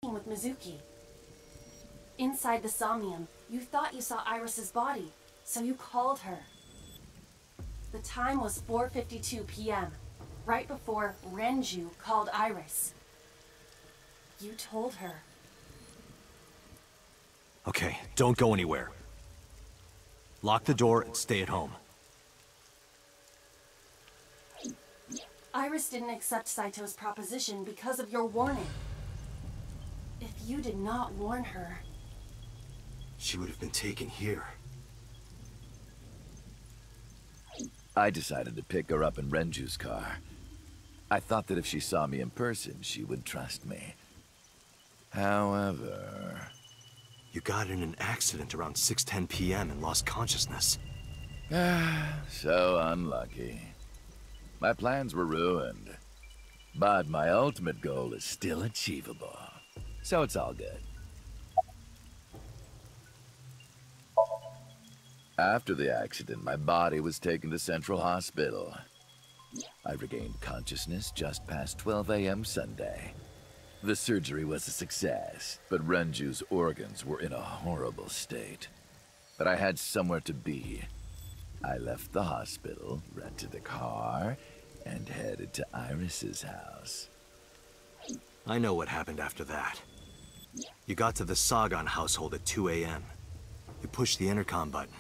with Mizuki. Inside the Somnium, you thought you saw Iris's body, so you called her. The time was 4:52 p.m., right before Renju called Iris. You told her. Okay, don't go anywhere. Lock the door and stay at home. Iris didn't accept Saito's proposition because of your warning. If you did not warn her... She would have been taken here. I decided to pick her up in Renju's car. I thought that if she saw me in person, she would trust me. However... You got in an accident around 6:10 p.m. and lost consciousness. So unlucky. My plans were ruined. But my ultimate goal is still achievable. So it's all good. After the accident, my body was taken to Central Hospital. I regained consciousness just past 12 a.m. Sunday. The surgery was a success, but Renju's organs were in a horrible state. But I had somewhere to be. I left the hospital, rented a car, and headed to Iris's house. I know what happened after that. You got to the Sagan household at 2 a.m. You pushed the intercom button.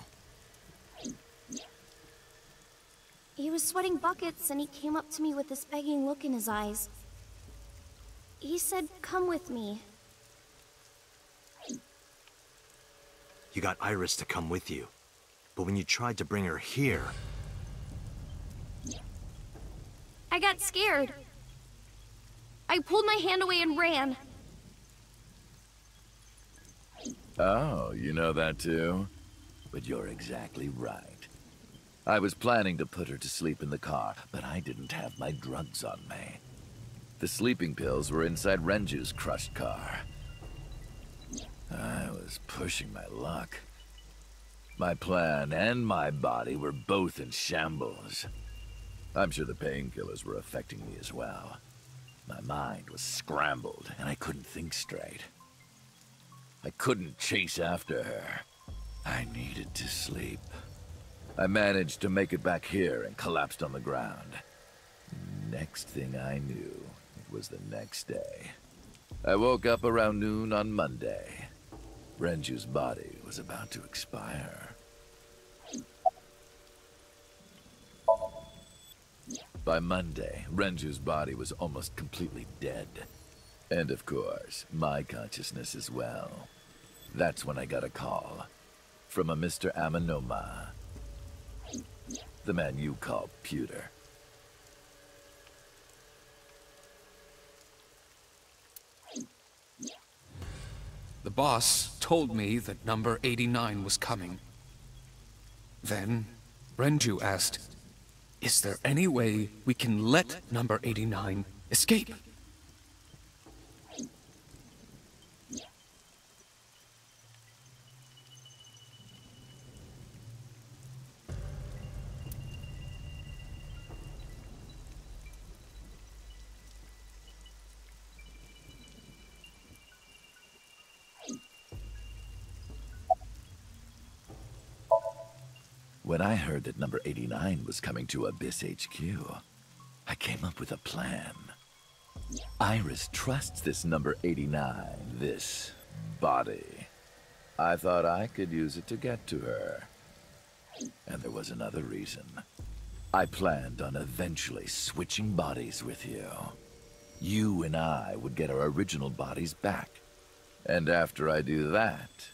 He was sweating buckets and he came up to me with this begging look in his eyes. He said, "Come with me." You got Iris to come with you. But when you tried to bring her here... I got scared. I pulled my hand away and ran. Oh, you know that too? But you're exactly right. I was planning to put her to sleep in the car, but I didn't have my drugs on me. The sleeping pills were inside Renju's crushed car. I was pushing my luck. My plan and my body were both in shambles. I'm sure the painkillers were affecting me as well. My mind was scrambled, and I couldn't think straight. I couldn't chase after her. I needed to sleep. I managed to make it back here and collapsed on the ground. Next thing I knew, it was the next day. I woke up around noon on Monday. Renju's body was about to expire. By Monday, Renju's body was almost completely dead. And of course, my consciousness as well. That's when I got a call from a Mr. Amanoma. The man you call Pewter. The boss told me that number 89 was coming. Then, Renju asked, "Is there any way we can let number 89 escape?" When I heard that number 89 was coming to Abyss HQ, I came up with a plan. Iris trusts this number 89, this body. I thought I could use it to get to her. And there was another reason. I planned on eventually switching bodies with you. You and I would get our original bodies back. And after I do that,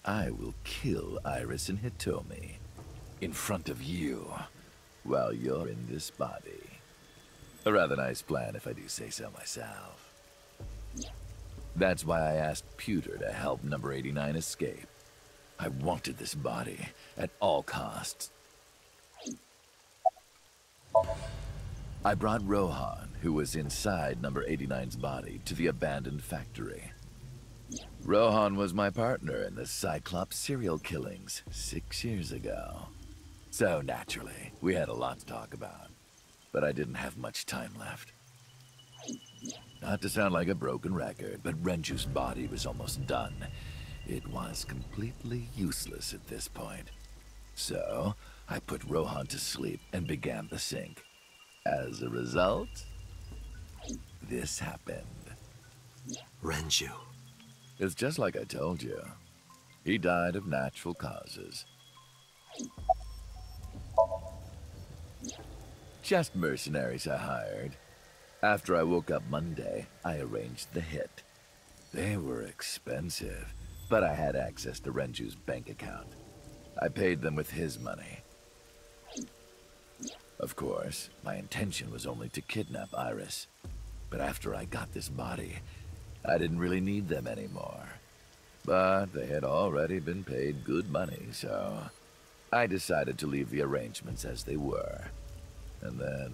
I will kill Iris and Hitomi. In front of you, while you're in this body. A rather nice plan if I do say so myself. That's why I asked Pewter to help number 89 escape. I wanted this body at all costs. I brought Rohan, who was inside number 89's body, to the abandoned factory. Rohan was my partner in the Cyclops serial killings 6 years ago. So naturally, we had a lot to talk about. But I didn't have much time left. Not to sound like a broken record, but Renju's body was almost done. It was completely useless at this point. So, I put Rohan to sleep and began the sync. As a result, this happened. Renju. It's just like I told you. He died of natural causes. Just mercenaries I hired. After I woke up Monday, I arranged the hit. They were expensive, but I had access to Renju's bank account. I paid them with his money. Of course, my intention was only to kidnap Iris. But after I got this body, I didn't really need them anymore. But they had already been paid good money, so I decided to leave the arrangements as they were. And then,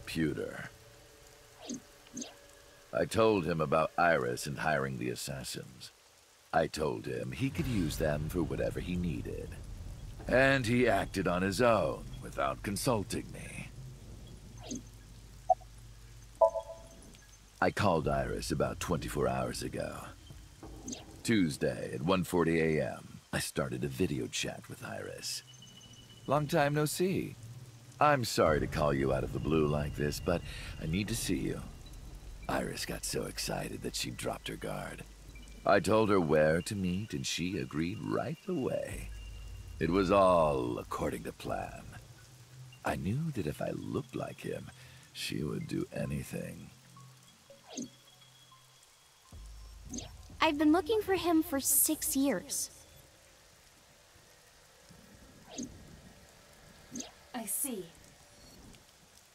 Pewter. I told him about Iris and hiring the assassins. I told him he could use them for whatever he needed. And he acted on his own, without consulting me. I called Iris about 24 hours ago. Tuesday at 1:40 a.m., I started a video chat with Iris. Long time no see. I'm sorry to call you out of the blue like this, but I need to see you. Iris got so excited that she dropped her guard. I told her where to meet, and she agreed right away. It was all according to plan. I knew that if I looked like him, she would do anything. I've been looking for him for 6 years. I see.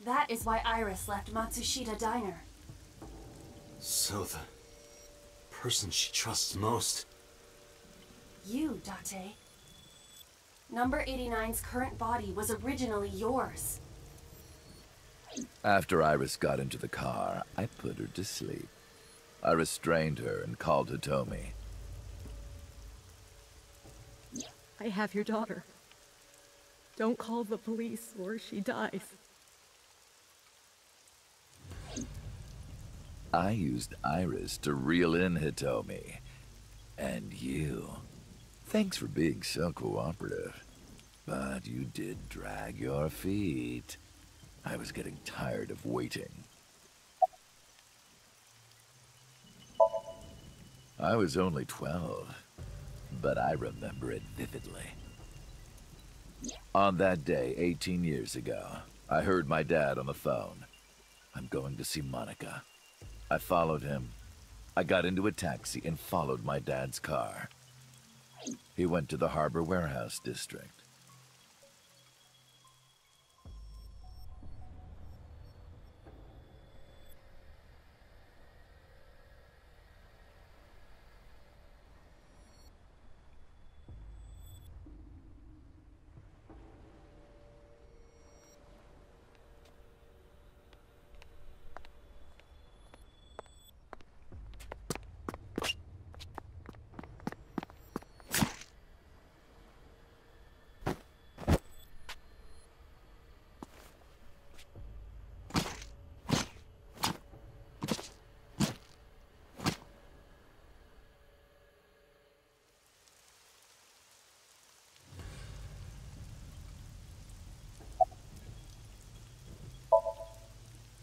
That is why Iris left Matsushita Diner. So the person she trusts most. You, Date. Number 89's current body was originally yours. After Iris got into the car, I put her to sleep. I restrained her and called Hitomi. I have your daughter. Don't call the police or she dies. I used Iris to reel in Hitomi. And you. Thanks for being so cooperative. But you did drag your feet. I was getting tired of waiting. I was only 12, but I remember it vividly. On that day, 18 years ago, I heard my dad on the phone. I'm going to see Monica. I followed him. I got into a taxi and followed my dad's car. He went to the Harbor Warehouse District.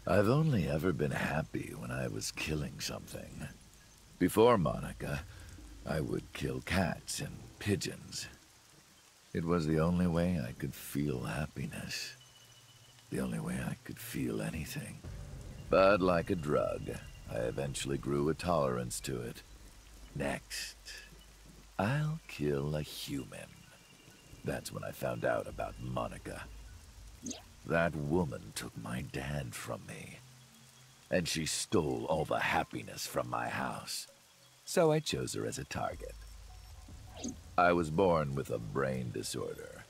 I've only ever been happy when I was killing something. Before Monica, I would kill cats and pigeons. It was the only way I could feel happiness. The only way I could feel anything. But like a drug, I eventually grew a tolerance to it. Next, I'll kill a human. That's when I found out about Monica. That woman took my dad from me. And she stole all the happiness from my house. So I chose her as a target. I was born with a brain disorder.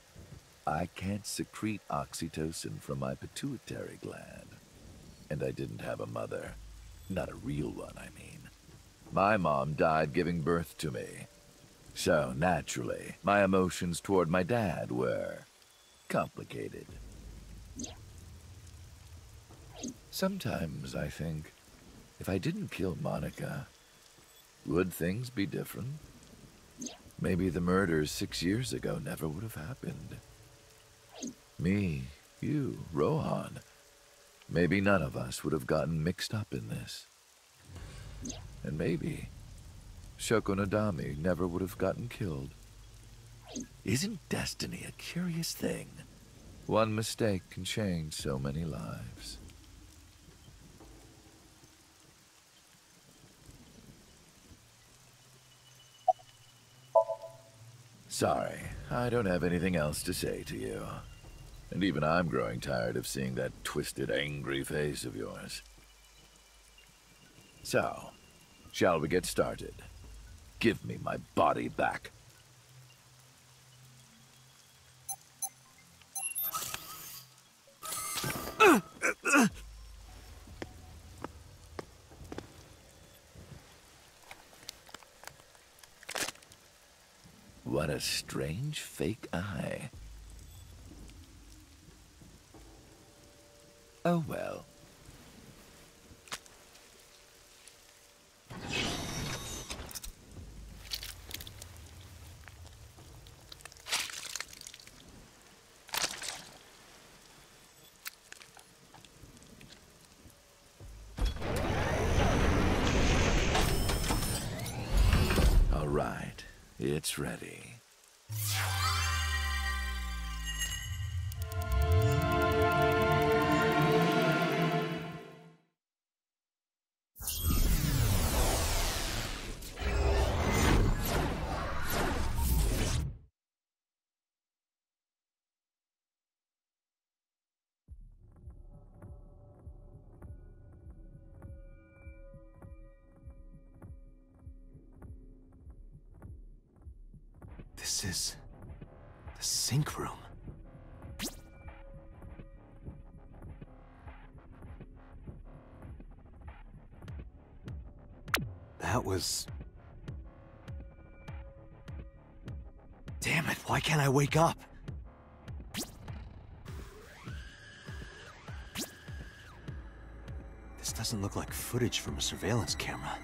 I can't secrete oxytocin from my pituitary gland. And I didn't have a mother. Not a real one, I mean. My mom died giving birth to me. So, naturally, my emotions toward my dad were complicated. Sometimes I think If I didn't kill Monica, would things be different? Maybe the murders 6 years ago never would have happened. Me, you, Rohan. Maybe none of us would have gotten mixed up in this. And maybe Shoko Nadami never would have gotten killed. Isn't destiny a curious thing? One mistake can change so many lives. Sorry, I don't have anything else to say to you. And even I'm growing tired of seeing that twisted, angry face of yours. So, shall we get started? Give me my body back. What a strange fake eye. Oh well. All right, it's ready. This is the sink room. That was... Damn it, why can't I wake up? This doesn't look like footage from a surveillance camera.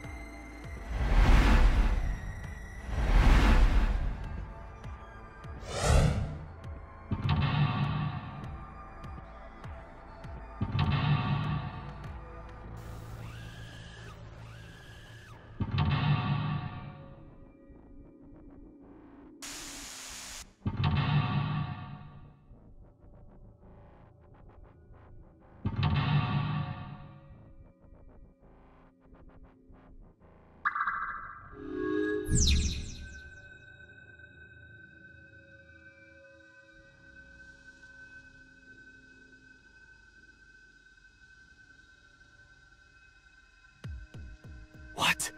What?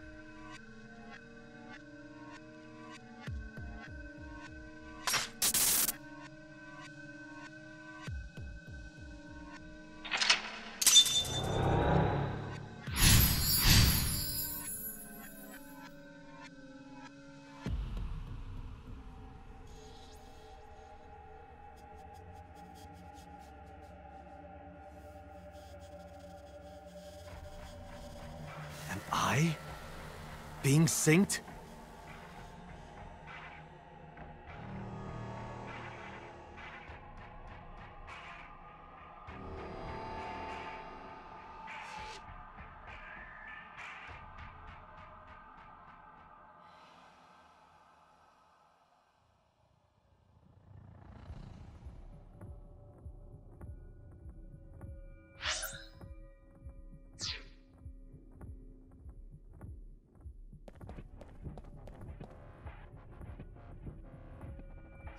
Am I being synced?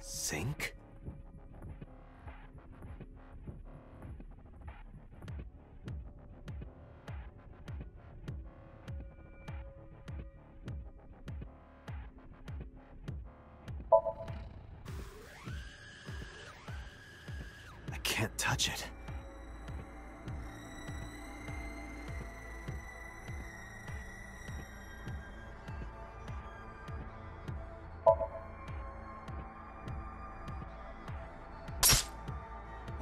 Sync? I can't touch it.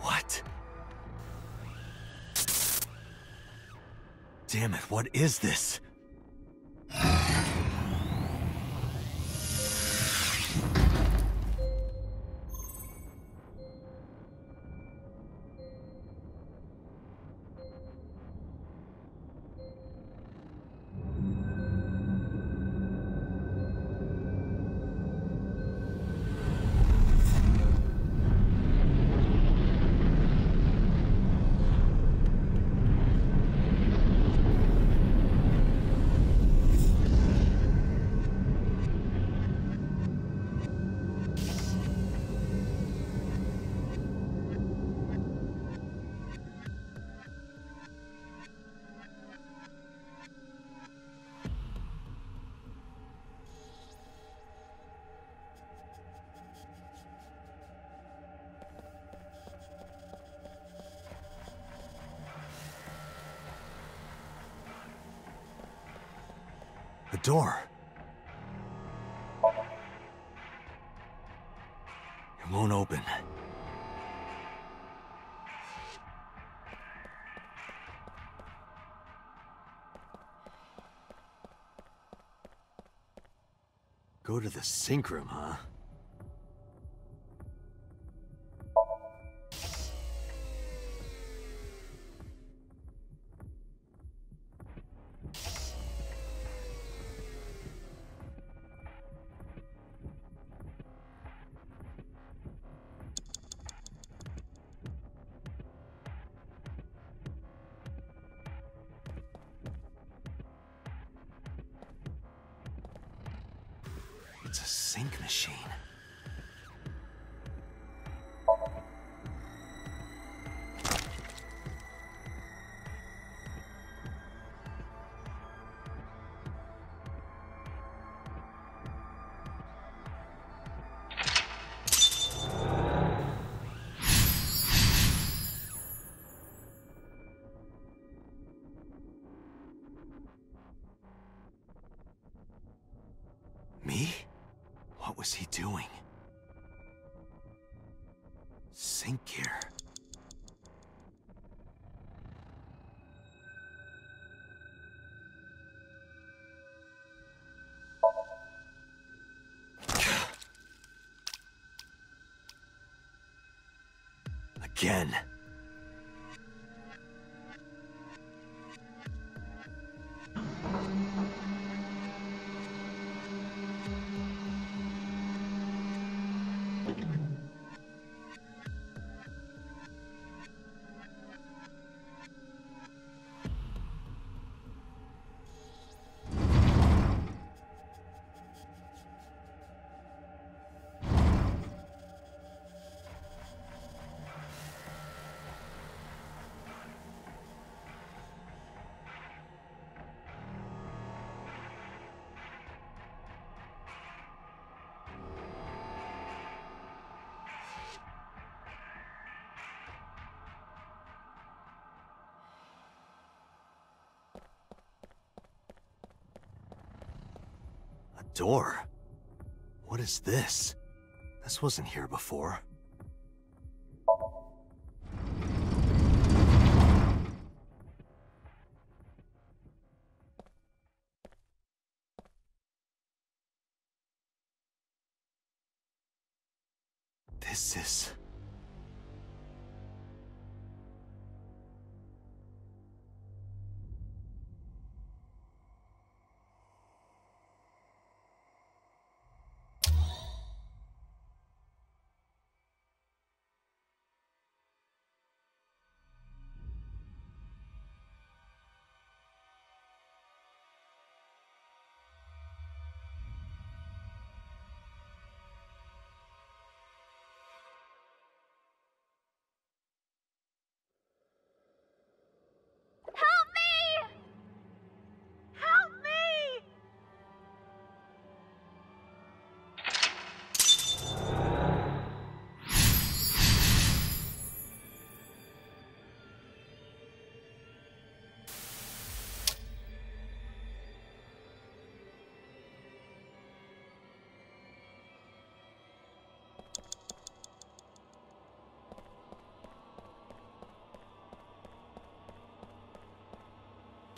What? damn it, what is this? The door. It won't open. Go to the sink room, huh? It's a sink machine. Me? What was he doing? Sink gear. Again. Door? What is this? This wasn't here before. This is...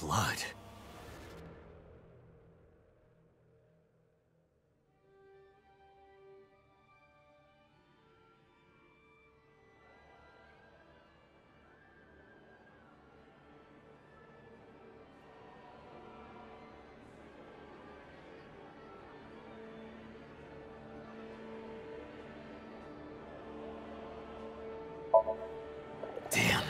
blood. Damn.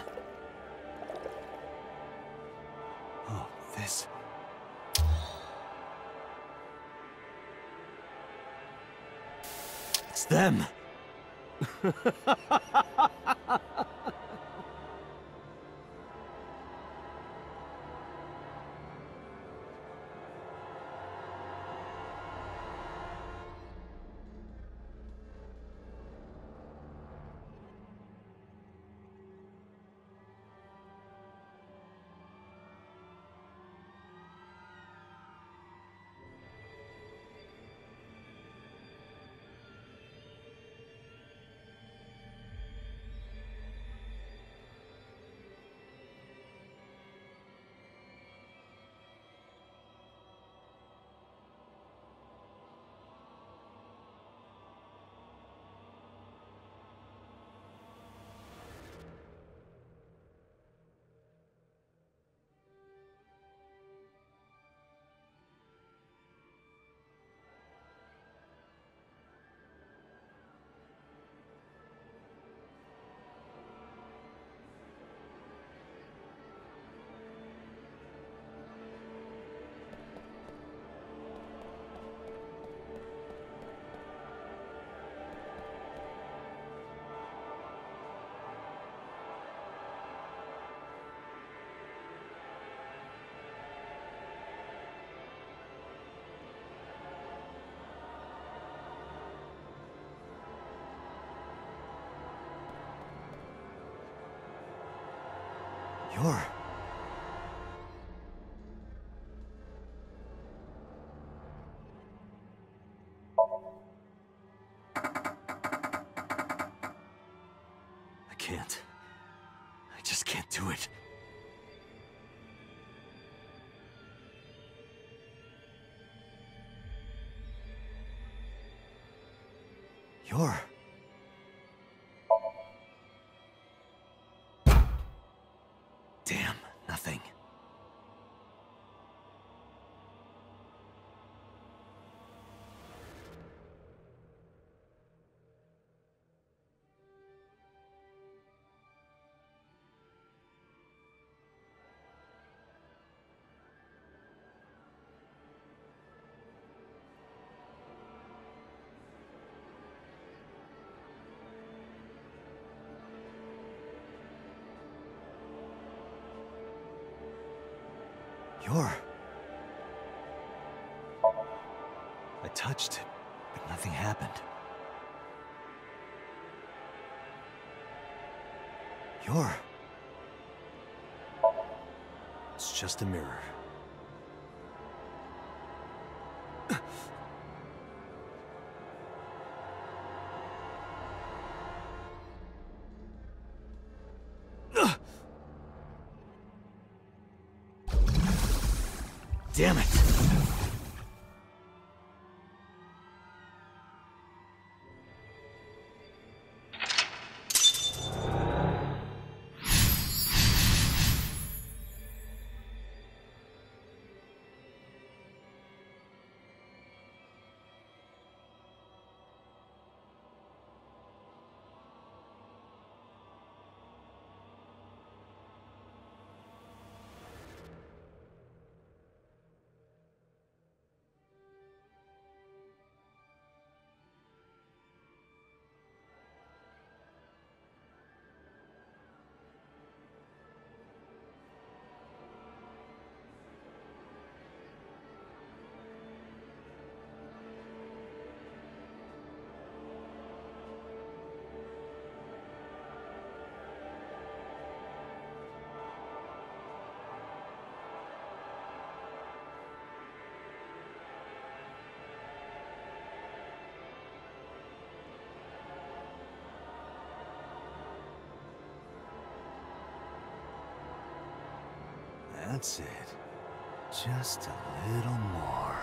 Oh, this... It's them! You're... I can't. I just can't do it. You're... Damn, nothing. You're... I touched it, but nothing happened. You're... It's just a mirror. Damn it! That's it. Just a little more.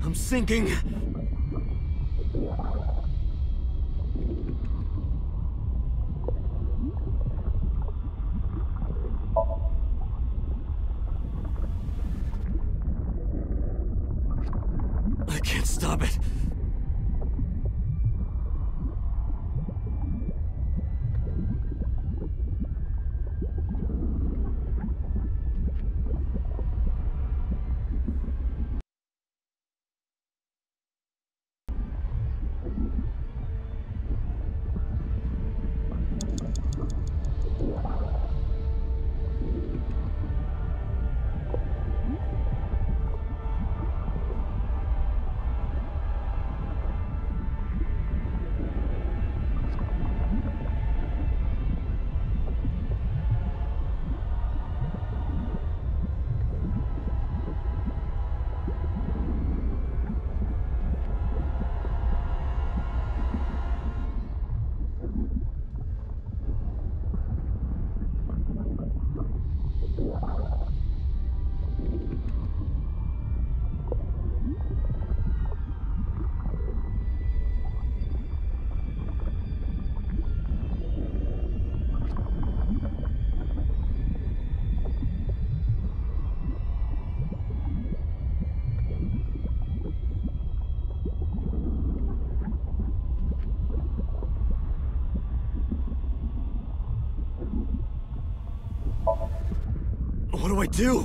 I'm sinking. I can't stop it. What do I do?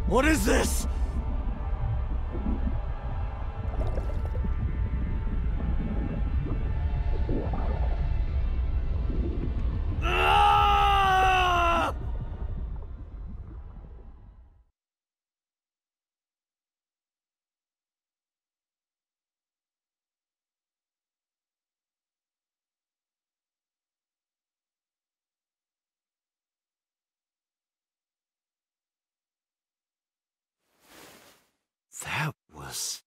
What is this? Ah! That was...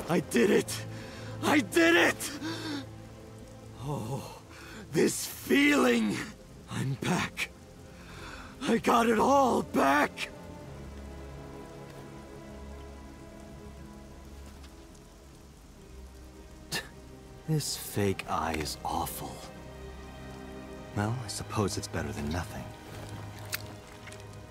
I did it! I did it! Oh, this feeling! I'm back. I got it all back! This fake eye is awful. Well, I suppose it's better than nothing.